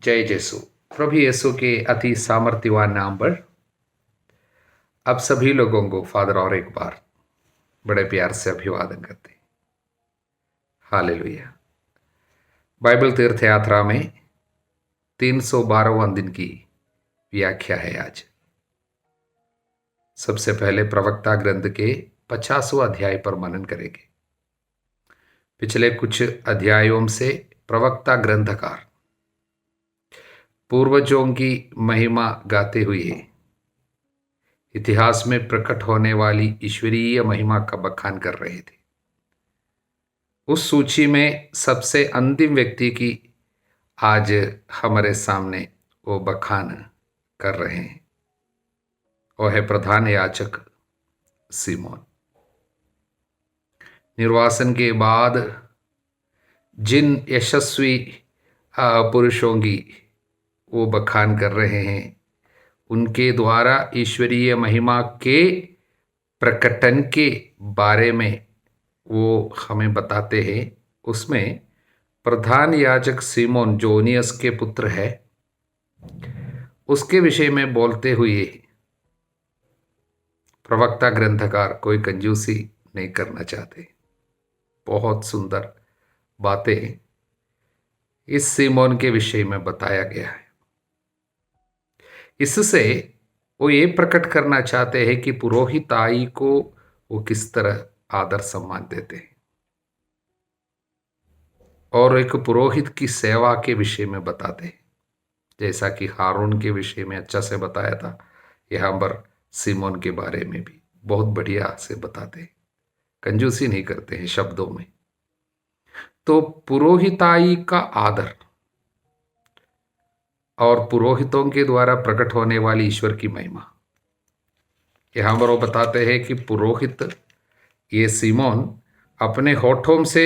जय यीशु। प्रभु यीशु के अति सामर्थ्यवान नाम पर अब सभी लोगों को फादर और एक बार बड़े प्यार से अभिवादन करते हैं। हालेलुया। बाइबल तीर्थ यात्रा में 312वां दिन की व्याख्या है आज। सबसे पहले प्रवक्ता ग्रंथ के 50वां अध्याय पर मनन करेंगे। पिछले कुछ अध्यायों से प्रवक्ता ग्रंथकार पूर्वजों की महिमा गाते हुए इतिहास में प्रकट होने वाली ईश्वरीय महिमा का बखान कर रहे थे। उस सूची में सबसे अंतिम व्यक्ति की आज हमारे सामने वो बखान कर रहे हैं। वो है प्रधान याजक सीमोन। निर्वासन के बाद जिन यशस्वी पुरुषों की वो बखान कर रहे हैं, उनके द्वारा ईश्वरीय महिमा के प्रकटन के बारे में वो हमें बताते हैं। उसमें प्रधान याजक सीमोन जो ओनियस के पुत्र है, उसके विषय में बोलते हुए प्रवक्ता ग्रंथकार कोई कंजूसी नहीं करना चाहते। बहुत सुंदर बातें इस सीमोन के विषय में बताया गया है। इससे वो ये प्रकट करना चाहते हैं कि पुरोहिताई को वो किस तरह आदर सम्मान देते हैं और एक पुरोहित की सेवा के विषय में बताते हैं। जैसा कि हारून के विषय में अच्छा से बताया था, यहाँ पर सीमोन के बारे में भी बहुत बढ़िया से बताते हैं। कंजूसी नहीं करते हैं शब्दों में। तो पुरोहिताई का आदर और पुरोहितों के द्वारा प्रकट होने वाली ईश्वर की महिमा, यहाँ पर वो बताते हैं कि पुरोहित ये सीमोन अपने होठों से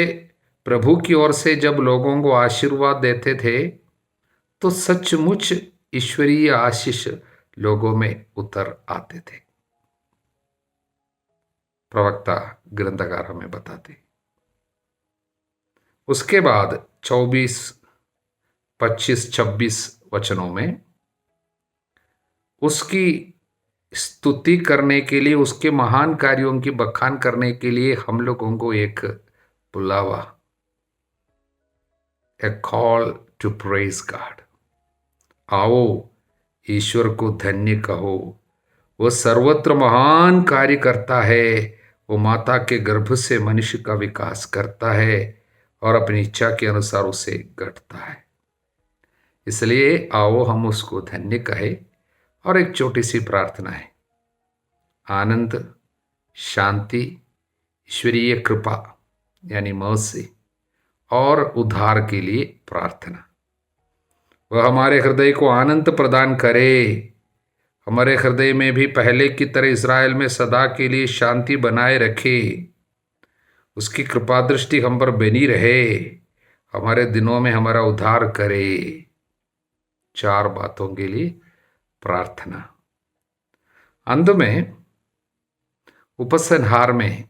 प्रभु की ओर से जब लोगों को आशीर्वाद देते थे तो सचमुच ईश्वरीय आशीष लोगों में उतर आते थे। प्रवक्ता ग्रंथकार हमें बताते। उसके बाद 24, 25, 26 वचनों में उसकी स्तुति करने के लिए, उसके महान कार्यों की बखान करने के लिए हम लोगों को एक बुलावा, ए कॉल टू प्रेज गॉड। आओ ईश्वर को धन्य कहो, वो सर्वत्र महान कार्य करता है। वो माता के गर्भ से मनुष्य का विकास करता है और अपनी इच्छा के अनुसार उसे गढ़ता है। इसलिए आओ हम उसको धन्य कहे। और एक छोटी सी प्रार्थना है, आनंद, शांति, ईश्वरीय कृपा यानी मर्सी और उद्धार के लिए प्रार्थना। वह हमारे हृदय को आनंद प्रदान करे, हमारे हृदय में भी पहले की तरह इज़राइल में सदा के लिए शांति बनाए रखे, उसकी कृपा दृष्टि हम पर बनी रहे, हमारे दिनों में हमारा उद्धार करे। 4 बातों के लिए प्रार्थना। अंत में उपसंहार में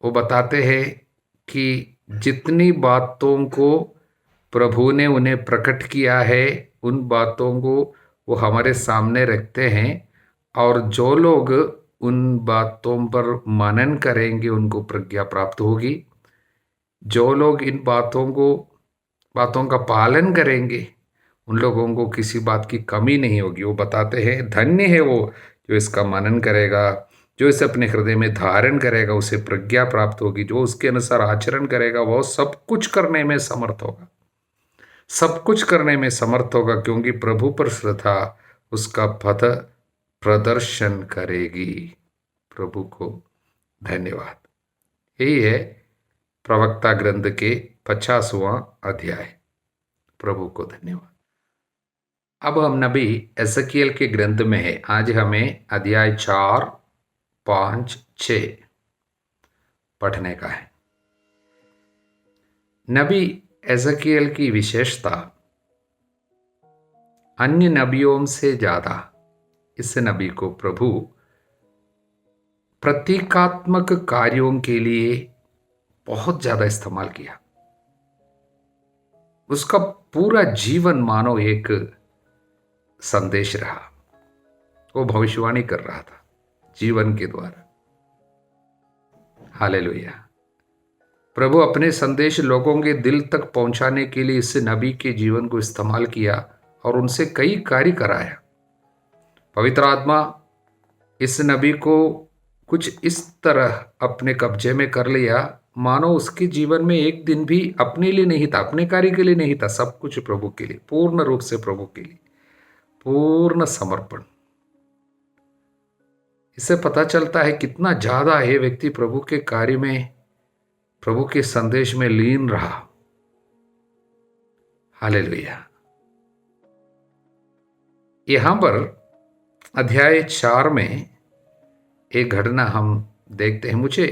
वो बताते हैं कि जितनी बातों को प्रभु ने उन्हें प्रकट किया है, उन बातों को वो हमारे सामने रखते हैं और जो लोग उन बातों पर मनन करेंगे उनको प्रज्ञा प्राप्त होगी। जो लोग इन बातों का पालन करेंगे उन लोगों को किसी बात की कमी नहीं होगी। वो बताते हैं धन्य है वो जो इसका मनन करेगा, जो इसे अपने हृदय में धारण करेगा, उसे प्रज्ञा प्राप्त होगी। जो उसके अनुसार आचरण करेगा वो सब कुछ करने में समर्थ होगा, सब कुछ करने में समर्थ होगा, क्योंकि प्रभु पर श्रद्धा उसका पथ प्रदर्शन करेगी। प्रभु को धन्यवाद। यही है प्रवक्ता ग्रंथ के 50वां अध्याय। प्रभु को धन्यवाद। अब हम नबी एजेकियल के ग्रंथ में है। आज हमें अध्याय 4, 5, 6 पढ़ने का है। नबी एजेकियल की विशेषता अन्य नबियों से ज्यादा इस नबी को प्रभु प्रतीकात्मक कार्यों के लिए बहुत ज्यादा इस्तेमाल किया। उसका पूरा जीवन मानो एक संदेश रहा। वो भविष्यवाणी कर रहा था जीवन के द्वारा। हालेलुया। प्रभु अपने संदेश लोगों के दिल तक पहुंचाने के लिए इस नबी के जीवन को इस्तेमाल किया और उनसे कई कार्य कराया। पवित्र आत्मा इस नबी को कुछ इस तरह अपने कब्जे में कर लिया मानो उसके जीवन में एक दिन भी अपने लिए नहीं था, अपने कार्य के लिए नहीं था, सब कुछ प्रभु के लिए, पूर्ण रूप से प्रभु के लिए, पूर्ण समर्पण। इससे पता चलता है कितना ज्यादा ये व्यक्ति प्रभु के कार्य में, प्रभु के संदेश में लीन रहा। हालेलुया। यहां पर अध्याय 4 में एक घटना हम देखते हैं। मुझे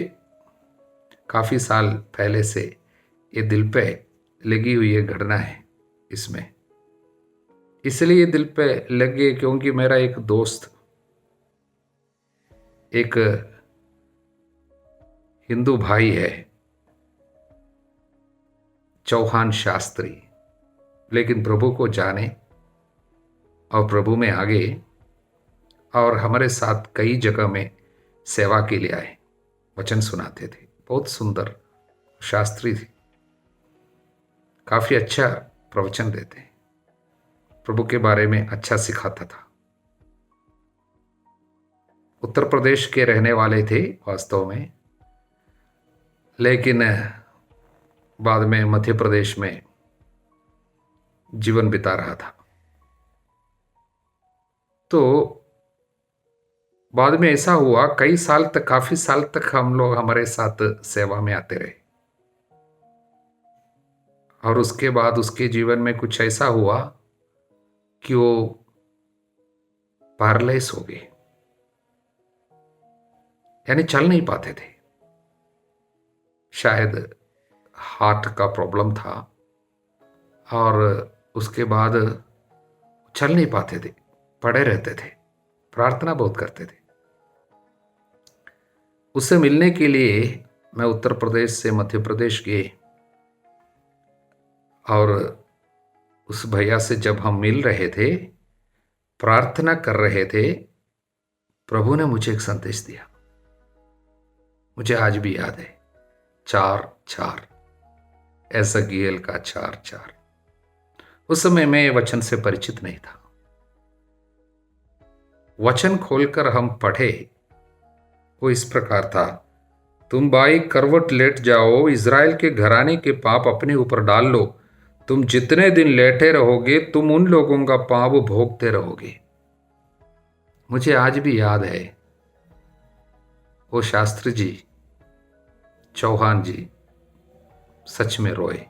काफी साल पहले से ये दिल पे लगी हुई एक घटना है इसमें, इसलिए ये दिल पे लगे क्योंकि मेरा एक दोस्त एक हिंदू भाई है, चौहान शास्त्री, लेकिन प्रभु को जाने और प्रभु में आगे और हमारे साथ कई जगह में सेवा के लिए आए, वचन सुनाते थे। बहुत सुंदर शास्त्री थे, काफी अच्छा प्रवचन देते, प्रभु के बारे में अच्छा सिखाता था। उत्तर प्रदेश के रहने वाले थे वास्तव में, लेकिन बाद में मध्य प्रदेश में जीवन बिता रहा था। तो बाद में ऐसा हुआ, कई साल तक, काफी साल तक हम लोग हमारे साथ सेवा में आते रहे और उसके बाद उसके जीवन में कुछ ऐसा हुआ कि वो पैरालाइज हो गए, यानी चल नहीं पाते थे। शायद हार्ट का प्रॉब्लम था और उसके बाद चल नहीं पाते थे, पड़े रहते थे, प्रार्थना बहुत करते थे। उससे मिलने के लिए मैं उत्तर प्रदेश से मध्य प्रदेश गए और उस भैया से जब हम मिल रहे थे, प्रार्थना कर रहे थे, प्रभु ने मुझे एक संदेश दिया, मुझे आज भी याद है, 4:4, एजेकिएल का 4:4। उस समय मैं वचन से परिचित नहीं था। वचन खोलकर हम पढ़े, वो इस प्रकार था, तुम बाई करवट लेट जाओ, इज़राइल के घराने के पाप अपने ऊपर डाल लो, तुम जितने दिन लेटे रहोगे तुम उन लोगों का पाप भोगते रहोगे। मुझे आज भी याद है, वो शास्त्री जी, चौहान जी सच में रोए,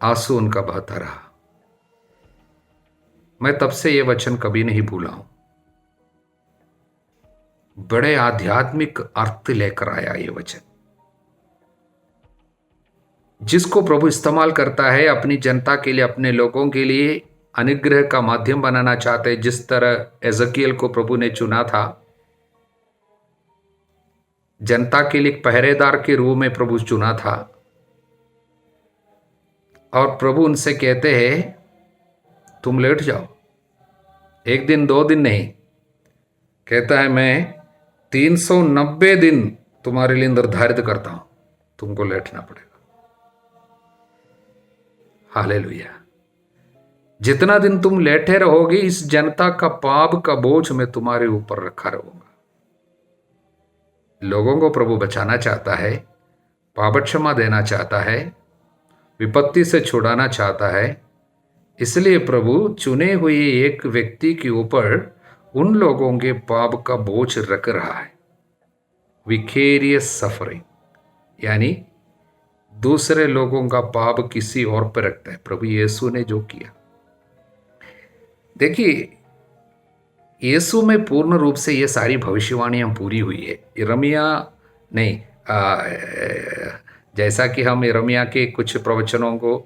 आंसू उनका बहता रहा। मैं तब से ये वचन कभी नहीं भूला हूं। बड़े आध्यात्मिक अर्थ लेकर आया ये वचन, जिसको प्रभु इस्तेमाल करता है अपनी जनता के लिए, अपने लोगों के लिए अनुग्रह का माध्यम बनाना चाहते हैं। जिस तरह एजेकिएल को प्रभु ने चुना था, जनता के लिए पहरेदार के रूप में प्रभु चुना था, और प्रभु उनसे कहते हैं तुम लेट जाओ, एक दिन 2 दिन नहीं, कहता है मैं 390 दिन तुम्हारे लिए निर्धारित करता हूं, तुमको लेटना पड़ेगा। हालेलुया। जितना दिन तुम लेटे रहोगे, इस जनता का पाप का बोझ मैं तुम्हारे ऊपर रखा रहूंगा। लोगों को प्रभु बचाना चाहता है, पाप क्षमा देना चाहता है, विपत्ति से छुड़ाना चाहता है। इसलिए प्रभु चुने हुए एक व्यक्ति के ऊपर उन लोगों के पाप का बोझ रख रहा है। विकेरियस सफरिंग, यानी दूसरे लोगों का पाप किसी और पर रखता है। प्रभु यीशु ने जो किया, देखिए, यीशु में पूर्ण रूप से ये सारी भविष्यवाणियां पूरी हुई है। यिर्मयाह नहीं, जैसा कि हम यिर्मयाह के कुछ प्रवचनों को,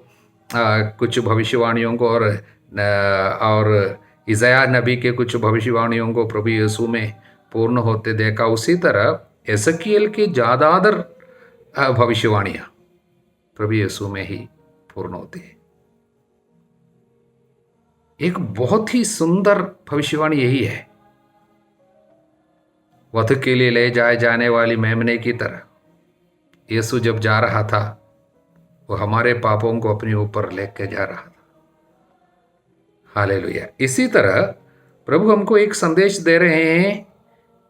कुछ भविष्यवाणियों को और इज़ाया नबी के कुछ भविष्यवाणियों को प्रभु यीशु में पूर्ण होते देखा, उसी तरह एजेकिएल की ज़्यादातर भविष्यवाणियाँ प्रभु यीशु में ही पूर्ण होती है। एक बहुत ही सुंदर भविष्यवाणी यही है, वध के लिए ले जाए जाने वाली मेमने की तरह यीशु जब जा रहा था, वो हमारे पापों को अपने ऊपर लेके जा रहा था। हालेलुया। इसी तरह प्रभु हमको एक संदेश दे रहे हैं,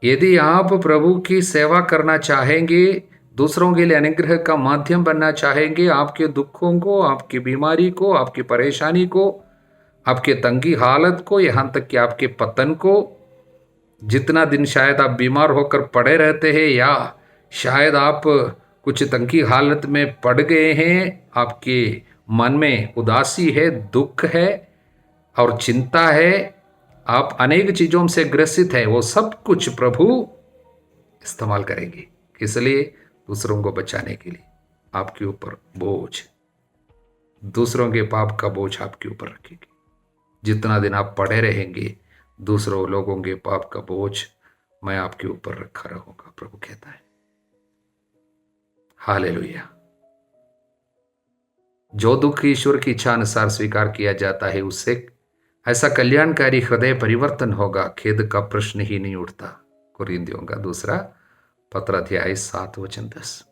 यदि आप प्रभु की सेवा करना चाहेंगे, दूसरों के लिए अनुग्रह का माध्यम बनना चाहेंगे, आपके दुखों को, आपकी बीमारी को, आपकी परेशानी को, आपके तंगी हालत को, यहाँ तक कि आपके पतन को, जितना दिन शायद आप बीमार होकर पड़े रहते हैं या शायद आप कुछ तंगी हालत में पड़ गए हैं, आपके मन में उदासी है, दुख है और चिंता है, आप अनेक चीज़ों से ग्रसित है, वो सब कुछ प्रभु इस्तेमाल करेंगे। इसलिए दूसरों को बचाने के लिए आपके ऊपर बोझ, दूसरों के पाप का बोझ आपके ऊपर रखेंगे। जितना दिन आप पड़े रहेंगे, दूसरों लोगों के पाप का बोझ मैं आपके ऊपर रखा रहूंगा, प्रभु कहता है। हालेलुया। जो दुख ईश्वर की इच्छा अनुसार स्वीकार किया जाता है, उससे ऐसा कल्याणकारी हृदय परिवर्तन होगा, खेद का प्रश्न ही नहीं उठता। कुरिन्थियों का दूसरा पत्र अध्याय 7:10।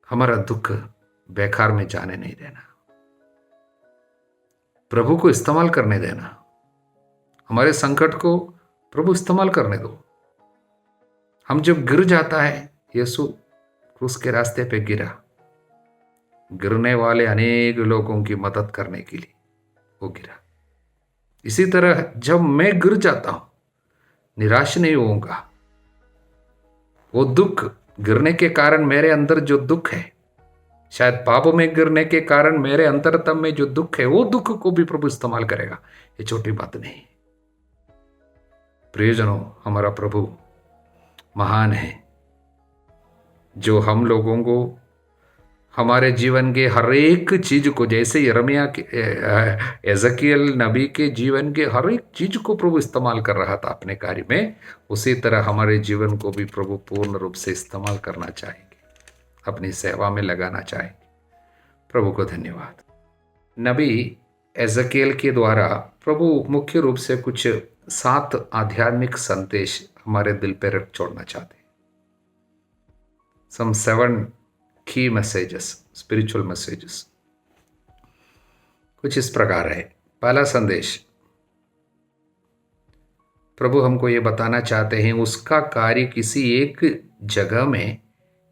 हमारा दुख बेकार में जाने नहीं देना, प्रभु को इस्तेमाल करने देना। हमारे संकट को प्रभु इस्तेमाल करने दो। हम जब गिर जाता है, यीशु क्रूस के रास्ते पे गिरा, गिरने वाले अनेक लोगों की मदद करने के लिए वो गिरा। इसी तरह जब मैं गिर जाता हूं, निराश नहीं होऊंगा। वो दुख गिरने के कारण मेरे अंदर जो दुख है, शायद पाप में गिरने के कारण मेरे अंतरतम में जो दुख है, वो दुख को भी प्रभु इस्तेमाल करेगा। ये छोटी बात नहीं। प्रियजनों, हमारा प्रभु महान है, जो हम लोगों को हमारे जीवन के हर एक चीज को, जैसे यिर्मयाह के एजकियल नबी के जीवन के हर एक चीज को प्रभु इस्तेमाल कर रहा था अपने कार्य में, उसी तरह हमारे जीवन को भी प्रभु पूर्ण रूप से इस्तेमाल करना चाहेंगे, अपनी सेवा में लगाना चाहेंगे। प्रभु को धन्यवाद। नबी एजकियल के द्वारा प्रभु मुख्य रूप से कुछ 7 आध्यात्मिक संदेश हमारे दिल पर रख छोड़ना चाहते हैं। Some 7 key messages, spiritual messages। कुछ इस प्रकार है। पहला संदेश, प्रभु हमको ये बताना चाहते हैं, उसका कार्य किसी एक जगह में,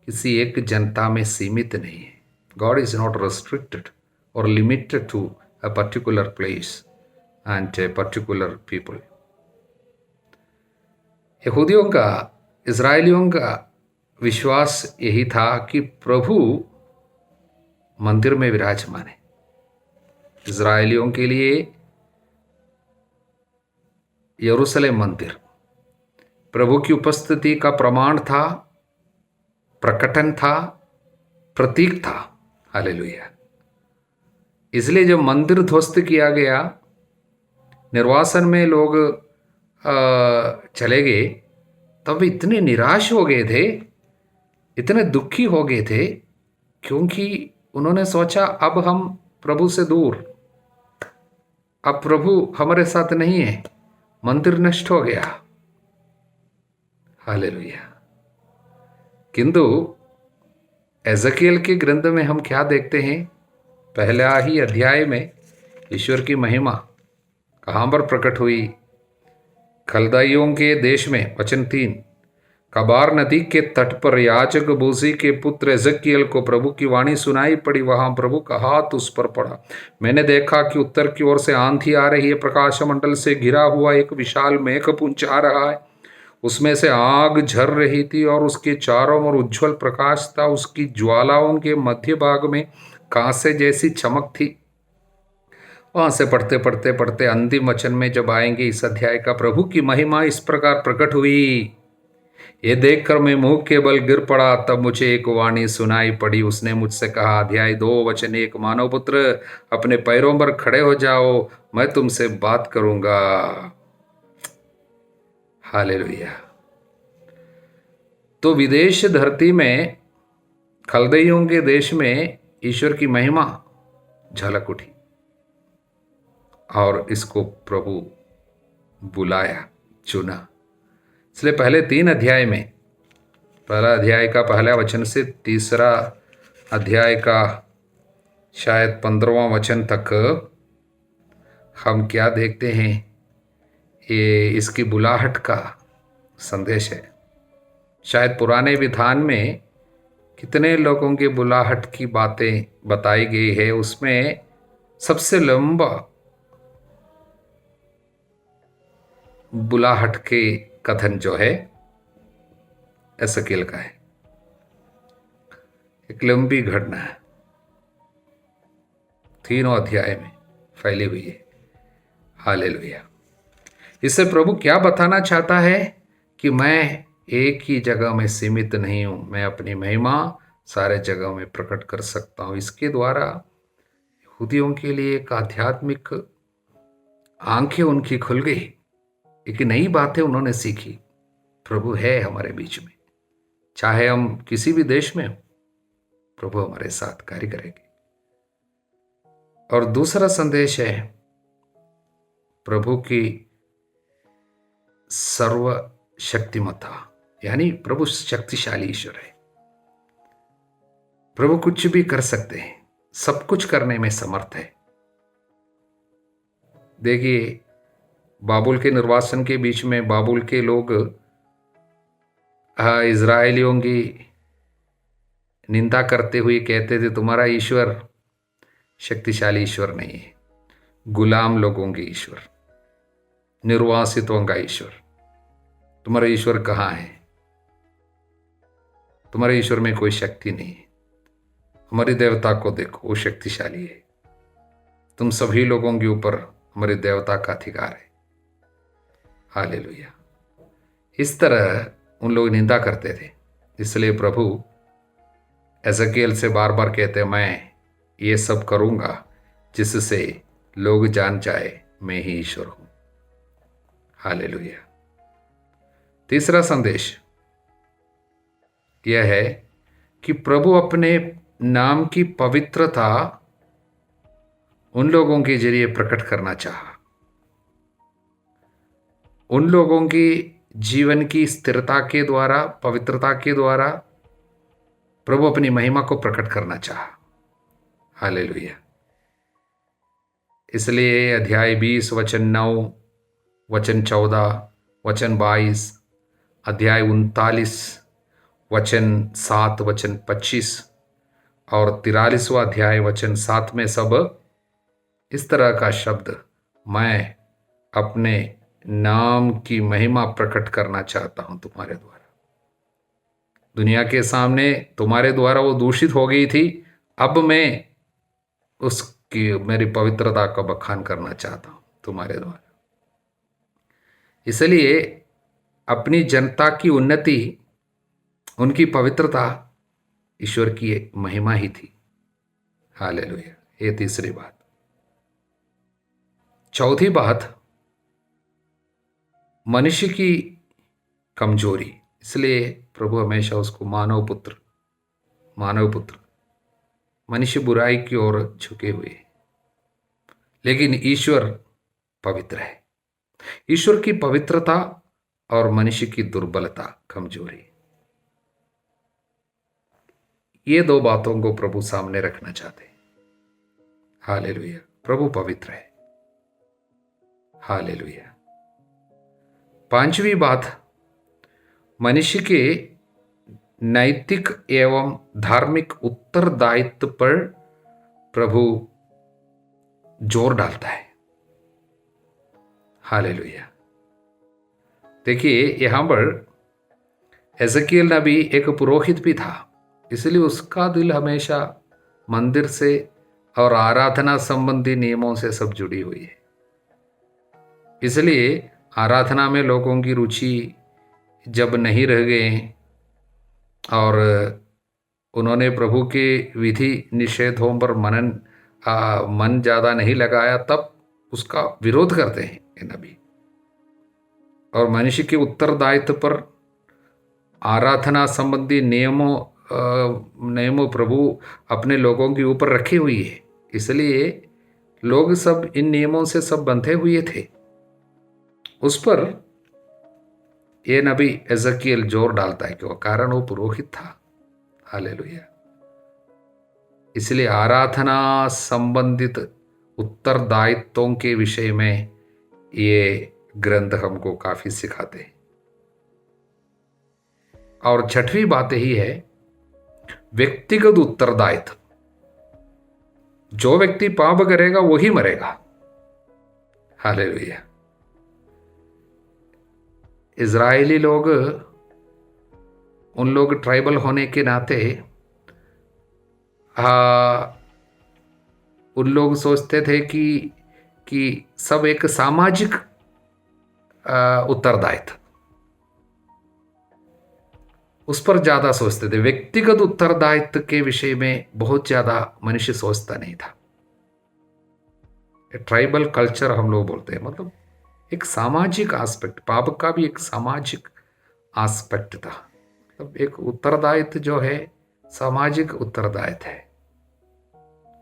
किसी एक जनता में सीमित नहीं है। God is not restricted or limited to a particular place and a particular people। यहूदियों का, इजरायलियों का विश्वास यही था कि प्रभु मंदिर में विराजमान है। इजरायलियों के लिए यरूशलेम मंदिर प्रभु की उपस्थिति का प्रमाण था, प्रकटन था, प्रतीक था। हालेलुया। इसलिए जब मंदिर ध्वस्त किया गया, निर्वासन में लोग चले गए, तब इतने निराश हो गए थे, इतने दुखी हो गए थे, क्योंकि उन्होंने सोचा अब हम प्रभु से दूर, अब प्रभु हमारे साथ नहीं है, मंदिर नष्ट हो गया। हालेलुया। किंतु एजकियल के ग्रंथ में हम क्या देखते हैं? पहला ही अध्याय में ईश्वर की महिमा कहाँ पर प्रकट हुई? खलदाइयों के देश में, वचन 3, कबार नदी के तट पर याजक बूजी के पुत्र एजकियल को प्रभु की वाणी सुनाई पड़ी। वहां प्रभु का हाथ उस पर पड़ा। मैंने देखा कि उत्तर की ओर से आंधी आ रही है, प्रकाश मंडल से घिरा हुआ एक विशाल मेघपुंज आ रहा है, उसमें से आग झर रही थी और उसके चारों ओर उज्ज्वल प्रकाश था। उसकी ज्वालाओं के मध्य भाग में कांसे जैसी चमक थी। वहां से पढ़ते पढ़ते पढ़ते अंतिम वचन में जब आएंगे इस अध्याय का, प्रभु की महिमा इस प्रकार प्रकट हुई, ये देखकर मैं मुंह के बल गिर पड़ा। तब मुझे एक वाणी सुनाई पड़ी, उसने मुझसे कहा, अध्याय 2 वचन 1, मानव पुत्र अपने पैरों पर खड़े हो जाओ, मैं तुमसे बात करूंगा। हालेलुया। तो विदेश धरती में खलदइयों के देश में ईश्वर की महिमा झलक उठी और इसको प्रभु बुलाया, चुना। इसलिए पहले 3 अध्याय में, पहला अध्याय का पहला वचन से तीसरा अध्याय का शायद 15वां वचन तक हम क्या देखते हैं, ये इसकी बुलाहट का संदेश है। शायद पुराने विधान में कितने लोगों की बुलाहट की बातें बताई गई है, उसमें सबसे लंबा बुलाहट के कथन जो है एसकेल का है। एक लंबी घटना है, 3 अध्याय में फैली हुई है। हालेलुया। इससे प्रभु क्या बताना चाहता है कि मैं एक ही जगह में सीमित नहीं हूं, मैं अपनी महिमा सारे जगह में प्रकट कर सकता हूं। इसके द्वारा यहूदियों के लिए एक आध्यात्मिक आंखें उनकी खुल गई, एक नई बातें उन्होंने सीखी। प्रभु है हमारे बीच में, चाहे हम किसी भी देश में हो, प्रभु हमारे साथ कार्य करेंगे। और दूसरा संदेश है प्रभु की सर्वशक्तिमत्ता, यानी प्रभु शक्तिशाली ईश्वर है। प्रभु कुछ भी कर सकते हैं, सब कुछ करने में समर्थ है। देखिए, बाबुल के निर्वासन के बीच में बाबुल के लोग इज़राइलियों की निंदा करते हुए कहते थे, तुम्हारा ईश्वर शक्तिशाली ईश्वर नहीं है, गुलाम लोगों के ईश्वर, निर्वासितों का ईश्वर। तुम्हारा ईश्वर कहाँ है? तुम्हारे ईश्वर में कोई शक्ति नहीं है। हमारी देवता को देखो, वो शक्तिशाली है। तुम सभी लोगों के ऊपर हमारे देवता का अधिकार है। हालेलुया। इस तरह उन लोग निंदा करते थे। इसलिए प्रभु एजेकियल से बार बार कहते, मैं ये सब करूंगा जिससे लोग जान जाए मैं ही ईश्वर हूं। हालेलुया। तीसरा संदेश यह है कि प्रभु अपने नाम की पवित्रता उन लोगों के जरिए प्रकट करना चाहा। उन लोगों की जीवन की स्थिरता के द्वारा, पवित्रता के द्वारा प्रभु अपनी महिमा को प्रकट करना चाहा। हालेलुया। इसलिए अध्याय 20 वचन 9, वचन 14, वचन 22, अध्याय 39 वचन 7, वचन 25 और 43वां अध्याय वचन 7 में सब इस तरह का शब्द, मैं अपने नाम की महिमा प्रकट करना चाहता हूं तुम्हारे द्वारा। दुनिया के सामने तुम्हारे द्वारा वो दूषित हो गई थी, अब मैं उसकी मेरी पवित्रता का बखान करना चाहता हूं तुम्हारे द्वारा। इसलिए अपनी जनता की उन्नति, उनकी पवित्रता ईश्वर की महिमा ही थी। हालेलुया। ये तीसरी बात। चौथी बात, मनुष्य की कमजोरी। इसलिए प्रभु हमेशा उसको मानव पुत्र, मनुष्य बुराई की ओर झुके हुए, लेकिन ईश्वर पवित्र है। ईश्वर की पवित्रता और मनुष्य की दुर्बलता, कमजोरी, ये 2 बातों को प्रभु सामने रखना चाहते हैं। हालेलुया। प्रभु पवित्र है। हालेलुया। 5वीं बात, मनुष्य के नैतिक एवं धार्मिक उत्तरदायित्व पर प्रभु जोर डालता है। हालेलुया। देखिए, यहां पर एजेकियल नबी एक पुरोहित भी था, इसलिए उसका दिल हमेशा मंदिर से और आराधना संबंधी नियमों से सब जुड़ी हुई है। इसलिए आराधना में लोगों की रुचि जब नहीं रह गए और उन्होंने प्रभु के विधि निषेधों पर मन ज़्यादा नहीं लगाया, तब उसका विरोध करते हैं ये नबी। और मनुष्य के उत्तरदायित्व पर आराधना संबंधी नियमों नियमों प्रभु अपने लोगों के ऊपर रखी हुई है, इसलिए लोग सब इन नियमों से सब बंधे हुए थे। उस पर ये नबी एजकियल जोर डालता है क्यों? कारण वो पुरोहित था। हालेलुया। इसलिए आराधना संबंधित उत्तरदायित्वों के विषय में ये ग्रंथ हमको काफी सिखाते हैं। और छठवीं बात यही है, व्यक्तिगत उत्तरदायित्व। जो व्यक्ति पाप करेगा वही मरेगा। हालेलुया। इजरायली लोग, उन लोग ट्राइबल होने के नाते उन लोग सोचते थे कि सब एक सामाजिक उत्तरदायित्व, उस पर ज्यादा सोचते थे। व्यक्तिगत उत्तरदायित्व के विषय में बहुत ज्यादा मनुष्य सोचता नहीं था। ट्राइबल कल्चर हम लोग बोलते हैं, मतलब एक सामाजिक एस्पेक्ट, पाप का भी एक सामाजिक एस्पेक्ट था। मतलब एक उत्तरदायित्व जो है सामाजिक उत्तरदायित्व है,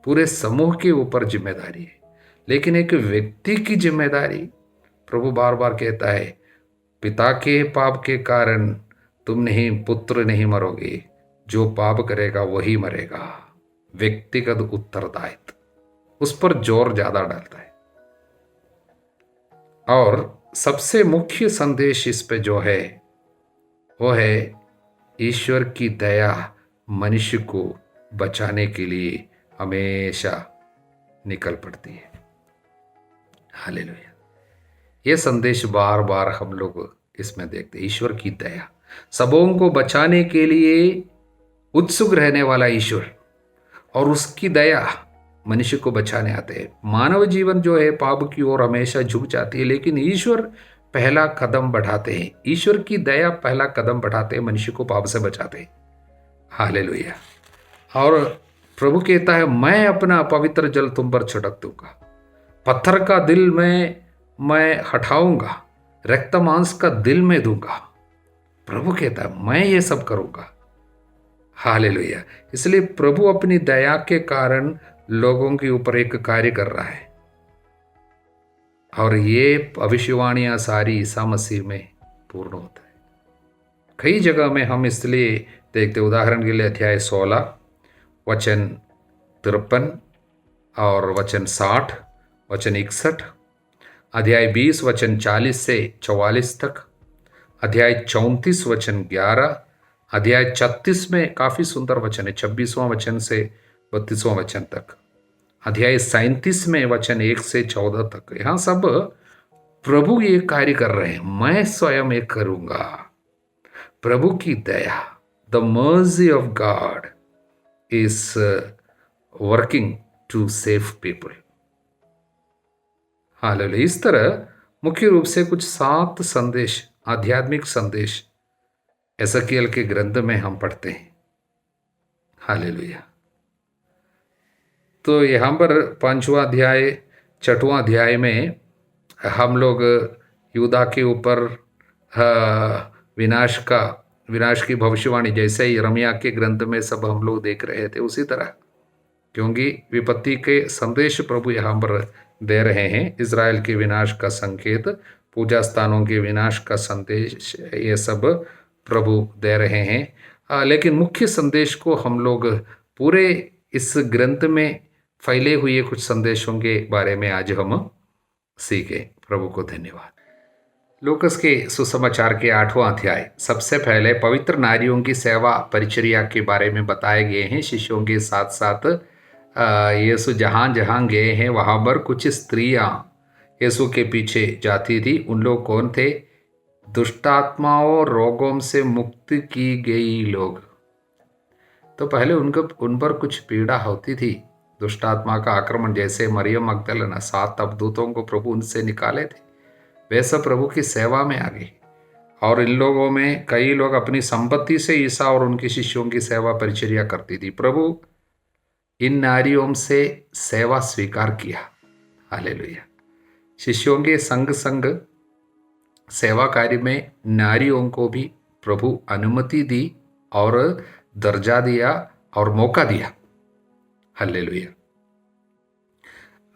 पूरे समूह के ऊपर जिम्मेदारी है। लेकिन एक व्यक्ति की जिम्मेदारी, प्रभु बार बार कहता है, पिता के पाप के कारण तुम नहीं, पुत्र नहीं मरोगे, जो पाप करेगा वही मरेगा। व्यक्तिगत उत्तरदायित्व, उस पर जोर ज्यादा डालता है। और सबसे मुख्य संदेश इस पे जो है वो है, ईश्वर की दया मनुष्य को बचाने के लिए हमेशा निकल पड़ती है। हालेलुया। ये संदेश बार बार हम लोग इसमें देखते हैं। ईश्वर की दया, सबों को बचाने के लिए उत्सुक रहने वाला ईश्वर, और उसकी दया मनुष्य को बचाने आते हैं। मानव जीवन जो है पाप की ओर हमेशा झुक जाती है, लेकिन ईश्वर पहला कदम बढ़ाते हैं। ईश्वर की दया पहला कदम बढ़ाते हैं, मनुष्य को पाप से बचाते हैं। हालेलुया। और प्रभु कहता है, मैं अपना पवित्र जल तुम पर छिड़क दूंगा, पत्थर का दिल मैं हटाऊंगा, रक्त मांस का दिल में दूंगा। प्रभु कहता है मैं ये सब करूंगा। हालेलुया। इसलिए प्रभु अपनी दया के कारण लोगों के ऊपर एक कार्य कर रहा है, और ये भविष्यवाणियां सारी ईसा मसीह में पूर्ण होता है। कई जगह में हम इसलिए देखते, उदाहरण के लिए अध्याय 16 वचन 53 और वचन 60, वचन 61, अध्याय 20 वचन 40 से 44 तक, अध्याय 34 वचन 11, अध्याय 36 में काफी सुंदर वचन है, 26वां वचन से 32वां वचन तक, अध्याय 37 में वचन 1 से 14 तक। यहां सब प्रभु ये कार्य कर रहे हैं, मैं स्वयं ये करूंगा। प्रभु की दया, the mercy of God is working to save people. Hallelujah. इस तरह मुख्य रूप से कुछ 7 संदेश, आध्यात्मिक संदेश एजकियेल के ग्रंथ में हम पढ़ते हैं। हालेलुया। तो यहाँ पर 5वां अध्याय 6वां अध्याय में हम लोग यूदा के ऊपर विनाश की भविष्यवाणी, जैसे यिर्मयाह के ग्रंथ में सब हम लोग देख रहे थे, उसी तरह, क्योंकि विपत्ति के संदेश प्रभु यहाँ पर दे रहे हैं। इज़राइल के विनाश का संकेत, पूजा स्थानों के विनाश का संदेश, ये सब प्रभु दे रहे हैं। लेकिन मुख्य संदेश को हम लोग पूरे इस ग्रंथ में फैले हुए कुछ संदेशों के बारे में आज हम सीखे। प्रभु को धन्यवाद। लूकस के सुसमाचार के 8वां अध्याय, सबसे पहले पवित्र नारियों की सेवा परिचर्या के बारे में बताए गए हैं। शिष्यों के साथ साथ यीशु जहाँ जहाँ गए हैं वहाँ पर कुछ स्त्रियाँ यीशु के पीछे जाती थी। उन लोग कौन थे? दुष्ट आत्माओं, रोगों से मुक्ति की गई लोग। तो पहले उन पर कुछ पीड़ा होती थी, दुष्ट आत्मा का आक्रमण, जैसे मरियम मगदलेना 7 अवधूतों को प्रभु उनसे निकाले थे, वैसा प्रभु की सेवा में आ गई। और इन लोगों में कई लोग अपनी संपत्ति से ईसा और उनके शिष्यों की सेवा परिचर्या करती थी। प्रभु इन नारियों से सेवा स्वीकार किया। हालेलुया। शिष्यों के संग संग सेवा कार्य में नारियों को भी प्रभु अनुमति दी, और दर्जा दिया और मौका दिया। हालेलुया।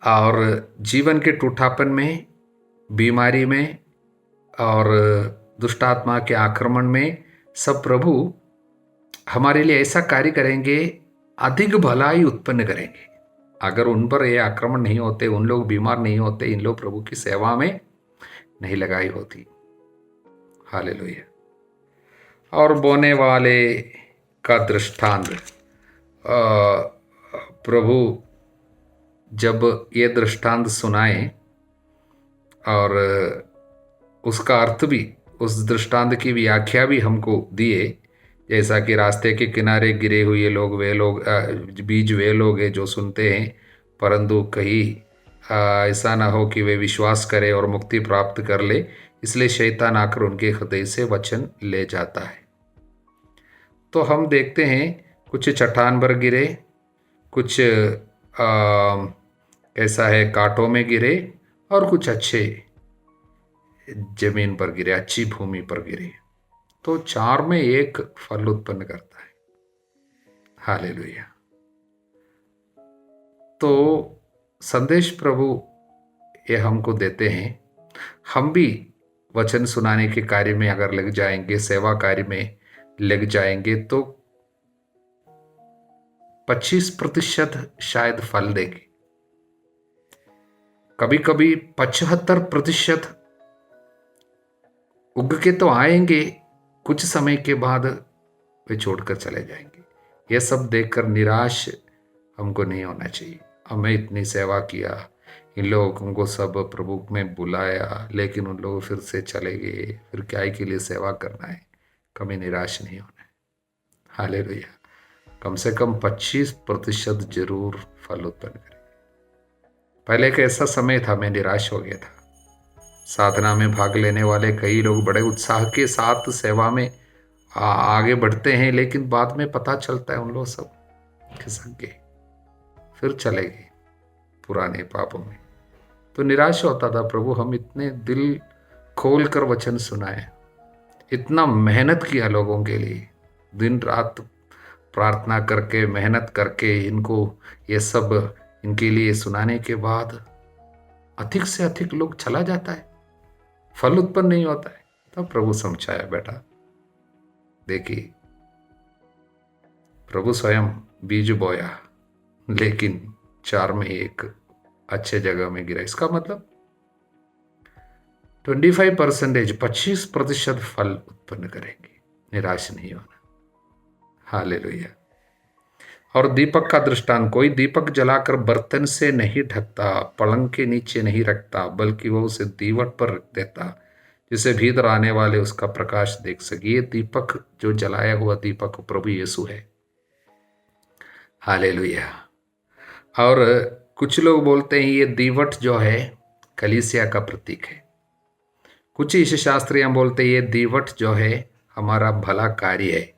और जीवन के टूटापन में, बीमारी में और दुष्ट आत्मा के आक्रमण में सब प्रभु हमारे लिए ऐसा कार्य करेंगे, अधिक भलाई उत्पन्न करेंगे। अगर उन पर ये आक्रमण नहीं होते, उन लोग बीमार नहीं होते, इन लोग प्रभु की सेवा में नहीं लगाई होती। हालेलुया। और बोने वाले का दृष्टांत, प्रभु जब ये दृष्टांत सुनाए और उसका अर्थ भी, उस दृष्टांत की व्याख्या भी हमको दिए, जैसा कि रास्ते के किनारे गिरे हुए लोग, वे लोग बीज वे लोग हैं जो सुनते हैं, परंतु कहीं ऐसा ना हो कि वे विश्वास करें और मुक्ति प्राप्त कर ले, इसलिए शैतान आकर उनके हृदय से वचन ले जाता है। तो हम देखते हैं कुछ चट्टान पर गिरे, कुछ ऐसा है कांटों में गिरे, और कुछ अच्छे जमीन पर गिरे, अच्छी भूमि पर गिरे। तो 4 में 1 फल उत्पन्न करता है। हालेलुया। तो संदेश प्रभु ये हमको देते हैं, हम भी वचन सुनाने के कार्य में अगर लग जाएंगे, सेवा कार्य में लग जाएंगे, तो 25% शायद फल देंगे। कभी कभी 75% उग के तो आएंगे, कुछ समय के बाद वे छोड़कर चले जाएंगे। यह सब देखकर निराश हमको नहीं होना चाहिए। हमें इतनी सेवा किया, इन लोगों को सब प्रभु में बुलाया, लेकिन उन लोग फिर से चले गए, फिर क्या के लिए सेवा करना है। कभी निराश नहीं होना है। हालेलुया। कम से कम 25% जरूर फल उत्पन्न करें। पहले एक ऐसा समय था, मैं निराश हो गया था। साधना में भाग लेने वाले कई लोग बड़े उत्साह के साथ सेवा में आगे बढ़ते हैं, लेकिन बाद में पता चलता है उन लोग सब खिसक गए, फिर चले गए पुराने पापों में। तो निराश होता था, प्रभु हम इतने दिल खोल कर वचन सुनाए, इतना मेहनत किया लोगों के लिए, दिन रात प्रार्थना करके, मेहनत करके इनको ये सब इनके लिए सुनाने के बाद अधिक से अधिक लोग चला जाता है, फल उत्पन्न नहीं होता है। तब प्रभु समझाया, बेटा देखिए, प्रभु स्वयं बीज बोया, लेकिन 4 में 1 अच्छे जगह में गिरा। इसका मतलब 25% फल उत्पन्न करेंगे, निराश नहीं होना। हालेलुया। और दीपक का दृष्टांत, कोई दीपक जलाकर बर्तन से नहीं ढकता, पलंग के नीचे नहीं रखता, बल्कि वह उसे दीवट पर रख देता, जिसे भीतर आने वाले उसका प्रकाश देख सके। ये दीपक, जो जलाया हुआ दीपक प्रभु यीशु है। हालेलुया। और कुछ लोग बोलते हैं ये दीवट जो है कलीसिया का प्रतीक है। कुछ ईश शास्त्रियां बोलते हैं ये दीवट जो है हमारा भला कार्य है।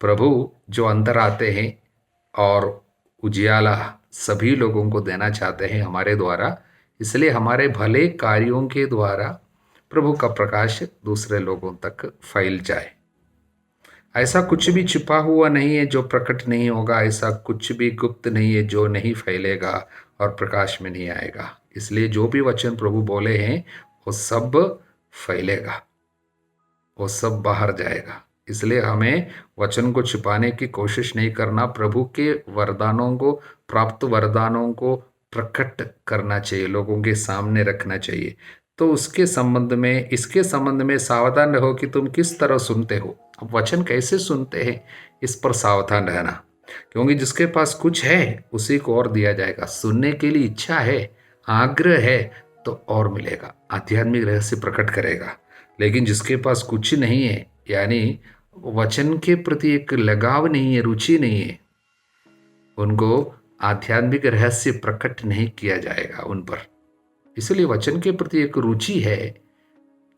प्रभु जो अंदर आते हैं और उजियाला सभी लोगों को देना चाहते हैं हमारे द्वारा, इसलिए हमारे भले कार्यों के द्वारा प्रभु का प्रकाश दूसरे लोगों तक फैल जाए। ऐसा कुछ भी छिपा हुआ नहीं है जो प्रकट नहीं होगा, ऐसा कुछ भी गुप्त नहीं है जो नहीं फैलेगा और प्रकाश में नहीं आएगा। इसलिए जो भी वचन प्रभु बोले हैं वो सब फैलेगा, वो सब बाहर जाएगा। इसलिए हमें वचन को छिपाने की कोशिश नहीं करना, प्रभु के वरदानों को, प्राप्त वरदानों को प्रकट करना चाहिए, लोगों के सामने रखना चाहिए। तो उसके संबंध में, इसके संबंध में सावधान रहो कि तुम किस तरह सुनते हो, वचन कैसे सुनते हैं, इस पर सावधान रहना। क्योंकि जिसके पास कुछ है उसी को और दिया जाएगा। सुनने के लिए इच्छा है, आग्रह है, तो और मिलेगा, आध्यात्मिक रहस्य प्रकट करेगा। लेकिन जिसके पास कुछ नहीं है, यानी वचन के प्रति एक लगाव नहीं है, रुचि नहीं है, उनको आध्यात्मिक रहस्य प्रकट नहीं किया जाएगा उन पर। इसलिए वचन के प्रति एक रुचि है,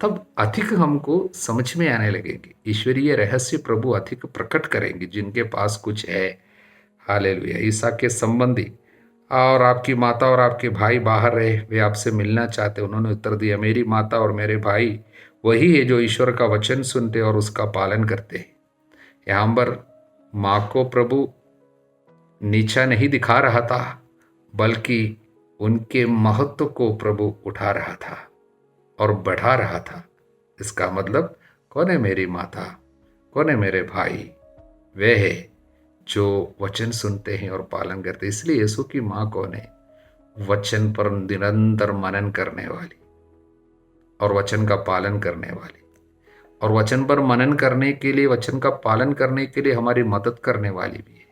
तब अधिक हमको समझ में आने लगेगी। ईश्वरीय रहस्य प्रभु अधिक प्रकट करेंगे जिनके पास कुछ है। हालेलुया। ईसा के संबंधी और आपकी माता और आपके भाई बाहर रहे, वे आपसे मिलना चाहते। उन्होंने उत्तर दिया, मेरी माता और मेरे भाई वही है जो ईश्वर का वचन सुनते और उसका पालन करते हैं। यहाँ पर माँ को प्रभु नीचा नहीं दिखा रहा था, बल्कि उनके महत्व को प्रभु उठा रहा था और बढ़ा रहा था। इसका मतलब कौन है मेरी माता, कौन है मेरे भाई? वे है जो वचन सुनते हैं और पालन करते हैं। इसलिए यीशु की माँ कौन है? वचन पर निरंतर मनन करने वाली और वचन का पालन करने वाली, और वचन पर मनन करने के लिए, वचन का पालन करने के लिए हमारी मदद करने वाली भी है।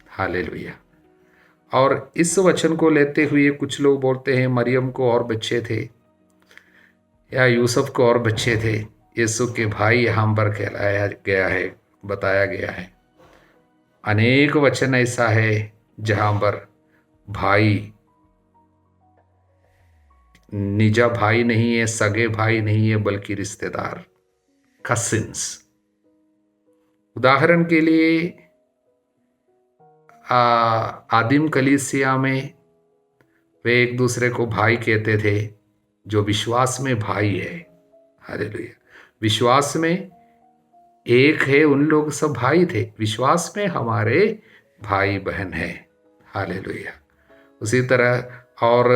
हालेलुया। और इस वचन को लेते हुए कुछ लोग बोलते हैं मरियम को और बच्चे थे या यूसुफ को और बच्चे थे। यीशु के भाई यहाँ पर कहलाया गया है, बताया गया है। अनेक वचन ऐसा है जहां पर भाई निजा भाई नहीं है, सगे भाई नहीं है, बल्कि रिश्तेदार, कसिन्स। उदाहरण के लिए आदिम कलीसिया में वे एक दूसरे को भाई कहते थे, जो विश्वास में भाई है। हालेलुया। विश्वास में एक है, उन लोग सब भाई थे, विश्वास में हमारे भाई बहन है। हालेलुया। उसी तरह और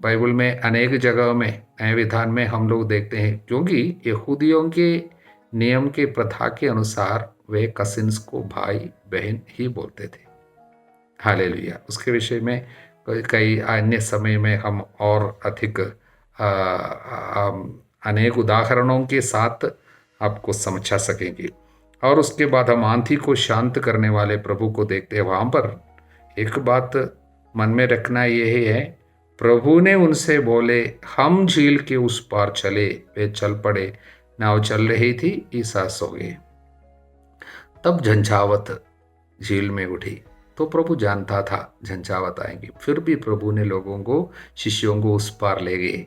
बाइबल में अनेक जगहों में, नए विधान में हम लोग देखते हैं, क्योंकि यहूदियों के नियम के प्रथा के अनुसार वे कसिन्स को भाई बहन ही बोलते थे। हालेलुया। उसके विषय में कई अन्य समय में हम और अधिक अनेक उदाहरणों के साथ आपको समझा सकेंगे। और उसके बाद हम आंधी को शांत करने वाले प्रभु को देखते हैं। वहाँ पर एक बात मन में रखना यही है, प्रभु ने उनसे बोले हम झील के उस पार चले। वे चल पड़े, नाव चल रही थी, ईसा सो गए। तब झंझावत झील में उठी। तो प्रभु जानता था झंझावत आएंगी, फिर भी प्रभु ने लोगों को, शिष्यों को उस पार ले गए।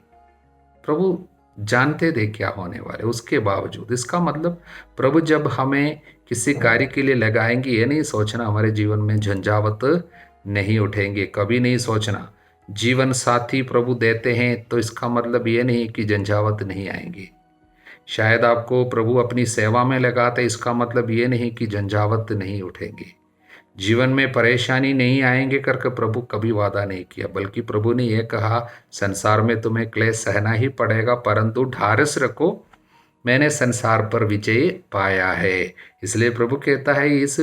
प्रभु जानते थे क्या होने वाले, उसके बावजूद। इसका मतलब प्रभु जब हमें किसी कार्य के लिए लगाएंगे, ये नहीं सोचना हमारे जीवन में झंझावत नहीं उठेंगे, कभी नहीं सोचना। जीवन साथी प्रभु देते हैं तो इसका मतलब ये नहीं कि झंझावत नहीं आएंगे। शायद आपको प्रभु अपनी सेवा में लगाते, इसका मतलब ये नहीं कि झंझावत नहीं उठेंगे। जीवन में परेशानी नहीं आएंगे करके प्रभु कभी वादा नहीं किया, बल्कि प्रभु ने यह कहा संसार में तुम्हें क्लेश सहना ही पड़ेगा, परंतु ढारस रखो, मैंने संसार पर विजय पाया है। इसलिए प्रभु कहता है इस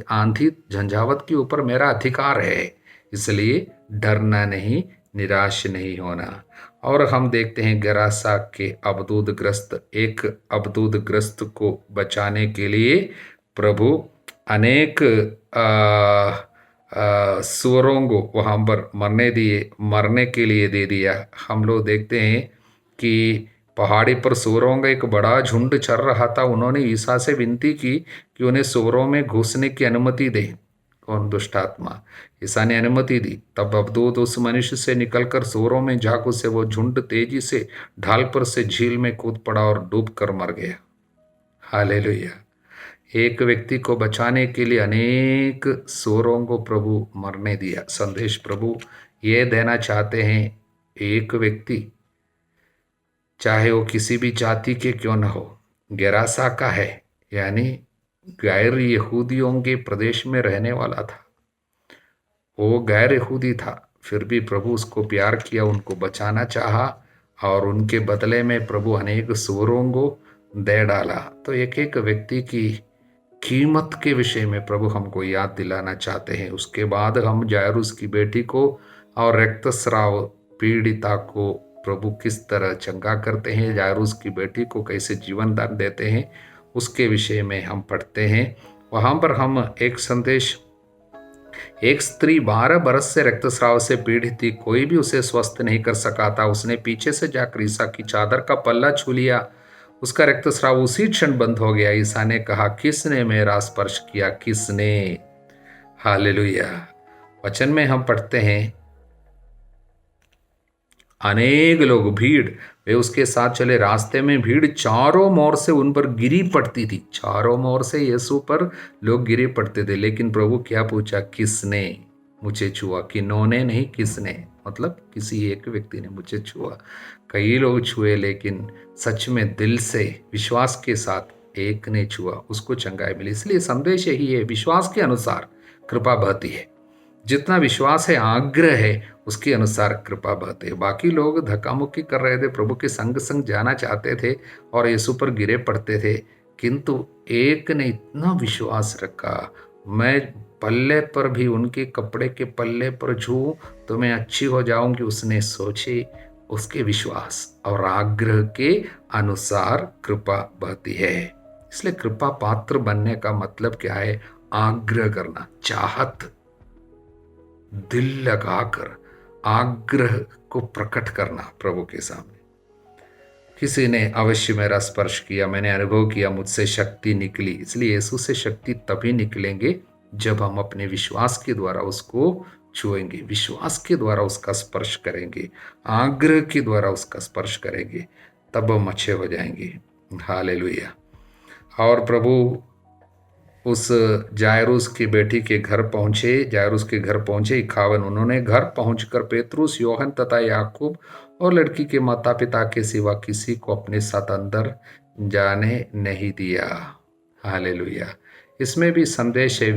आंधी झंझावत के ऊपर मेरा अधिकार है, इसलिए डरना नहीं, निराश नहीं होना। और हम देखते हैं गरासा के एक अबदूदग्रस्त को बचाने के लिए प्रभु अनेक सुअरों को वहाँ पर मरने के लिए दे दिया। हम लोग देखते हैं कि पहाड़ी पर सूअरों का एक बड़ा झुंड चल रहा था। उन्होंने ईसा से विनती की कि उन्हें सूअरों में घुसने की अनुमति दे। कौन? दुष्ट आत्मा। ईसा ने अनुमति दी। तब अबदूद उस मनुष्य से निकलकर सूअरों में जा घुसे। वो झुंड तेजी से ढाल पर से झील में कूद पड़ा और डूब कर मर गया। हालेलुया। एक व्यक्ति को बचाने के लिए अनेक सूअरों को प्रभु मरने दिया। संदेश प्रभु ये देना चाहते हैं, एक व्यक्ति चाहे वो किसी भी जाति के क्यों न हो, गेरासा का है, यानी गैर यहूदियों के प्रदेश में रहने वाला था, वो गैर यहूदी था, फिर भी प्रभु उसको प्यार किया, उनको बचाना चाहा और उनके बदले में प्रभु अनेक सूअरों को दे डाला। तो एक एक व्यक्ति की कीमत के विषय में प्रभु हमको याद दिलाना चाहते हैं। उसके बाद हम जायरूस की बेटी को और रक्तस्राव पीड़िता को प्रभु किस तरह चंगा करते हैं, जायरूस की बेटी को कैसे जीवन दान देते हैं, उसके विषय में हम पढ़ते हैं। वहाँ पर हम एक संदेश, एक स्त्री 12 बरस से रक्तस्राव से पीड़ित थी, कोई भी उसे स्वस्थ नहीं कर सका था। उसने पीछे से जाकर ईसा की चादर का पल्ला छू लिया, उसका रक्तस्राव उसी क्षण बंद हो गया। ईसा ने कहा, किसने मेरा स्पर्श किया? किसने? हालेलुया। वचन में हम पढ़ते हैं, अनेक लोग, भीड़, वे उसके साथ चले। रास्ते में भीड़ चारों ओर से उन पर गिरी पड़ती थी। चारों ओर से यीशु पर लोग गिरे पड़ते थे। लेकिन प्रभु क्या पूछा? किसने मुझे छुआ? किन्होंने नहीं, किसने। मतलब किसी एक व्यक्ति ने मुझे छुआ। कई लोग छुए, लेकिन सच में दिल से विश्वास के साथ एक ने छुआ उसको चंगाई मिली। इसलिए संदेश यही है, विश्वास के अनुसार कृपा बहती है। जितना विश्वास है, आग्रह है, उसके अनुसार कृपा बहती है। बाकी लोग धक्का मुक्की कर रहे थे, प्रभु के संग संग जाना चाहते थे और यीशु पर गिरे पड़ते थे, किंतु एक ने इतना विश्वास रखा, मैं पल्ले पर भी, उनके कपड़े के पल्ले पर छूऊं तो मैं अच्छी हो जाऊंगी, उसने सोची। उसके विश्वास और आग्रह के अनुसार कृपा बहती है। इसलिए कृपा पात्र बनने का मतलब क्या है? आग्रह करना, चाहत, दिल लगाकर आग्रह को प्रकट करना प्रभु के सामने। किसी ने अवश्य मेरा स्पर्श किया, मैंने अनुभव किया, मुझसे शक्ति निकली। इसलिए यीशु से शक्ति तभी निकलेंगे जब हम अपने विश्वास के द्वारा उसको छुएंगे, विश्वास के द्वारा उसका स्पर्श करेंगे, आग्रह के द्वारा उसका स्पर्श करेंगे, तब हम अच्छे हो जाएंगे। हालेलुया। और प्रभु उस जायरूस की बेटी के घर पहुंचे, जायरूस के घर पहुंचे 51। उन्होंने घर पहुंचकर पेतरुस, योहन तथा याकूब और लड़की के माता पिता के सिवा किसी को अपने साथ अंदर जाने नहीं दिया। हालेलुया। इसमें भी संदेश है,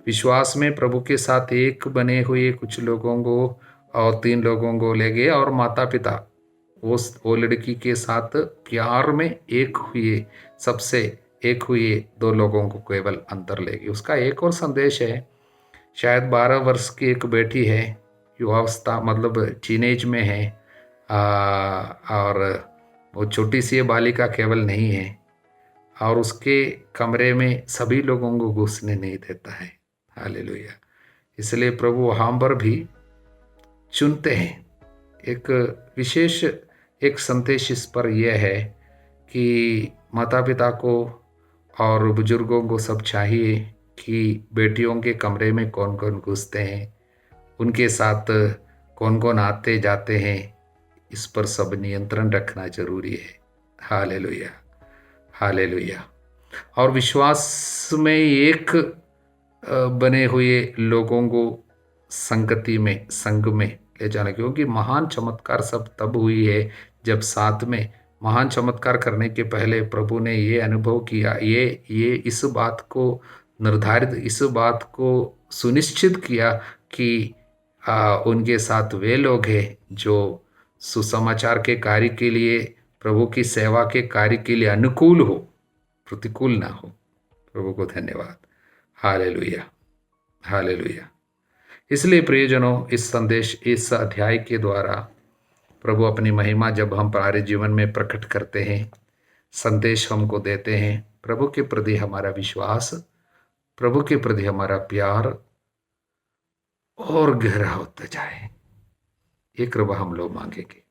विश्वास में प्रभु के साथ एक बने हुए कुछ लोगों को और 3 लोगों को ले गए, और माता पिता वो लड़की के साथ प्यार में एक हुए, सबसे एक हुए 2 लोगों को केवल अंदर ले गए। उसका एक और संदेश है, शायद 12 वर्ष की एक बेटी है, युवावस्था मतलब टीनेज में है, और वो छोटी सी बालिका केवल नहीं है, और उसके कमरे में सभी लोगों को घुसने नहीं देता है। हालेलुया। इसलिए प्रभु वहाँ पर भी चुनते हैं। एक विशेष एक संदेश इस पर यह है कि माता पिता को और बुजुर्गों को सब चाहिए कि बेटियों के कमरे में कौन कौन घुसते हैं, उनके साथ कौन कौन आते जाते हैं, इस पर सब नियंत्रण रखना जरूरी है। Hallelujah, hallelujah. और विश्वास में एक बने हुए लोगों को संगति में, संग में ले जाना, क्योंकि महान चमत्कार सब तब हुई है जब साथ में, महान चमत्कार करने के पहले प्रभु ने ये अनुभव किया, ये इस बात को निर्धारित, इस बात को सुनिश्चित किया कि उनके साथ वे लोग हैं जो सुसमाचार के कार्य के लिए, प्रभु की सेवा के कार्य के लिए अनुकूल हो, प्रतिकूल ना हो। प्रभु को धन्यवाद। Hallelujah, hallelujah. इसलिए प्रियजनों, इस संदेश, इस अध्याय के द्वारा प्रभु अपनी महिमा जब हम हमारे जीवन में प्रकट करते हैं, संदेश हमको देते हैं, प्रभु के प्रति हमारा विश्वास, प्रभु के प्रति हमारा प्यार और गहरा होता जाए, ये कृपा हम लोग मांगेंगे।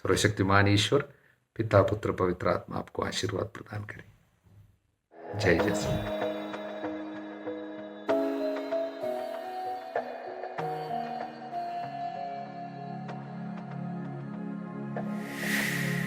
सर्वशक्तिमान ईश्वर पिता, पुत्र, पवित्र आत्मा आपको आशीर्वाद प्रदान करें। जय जय।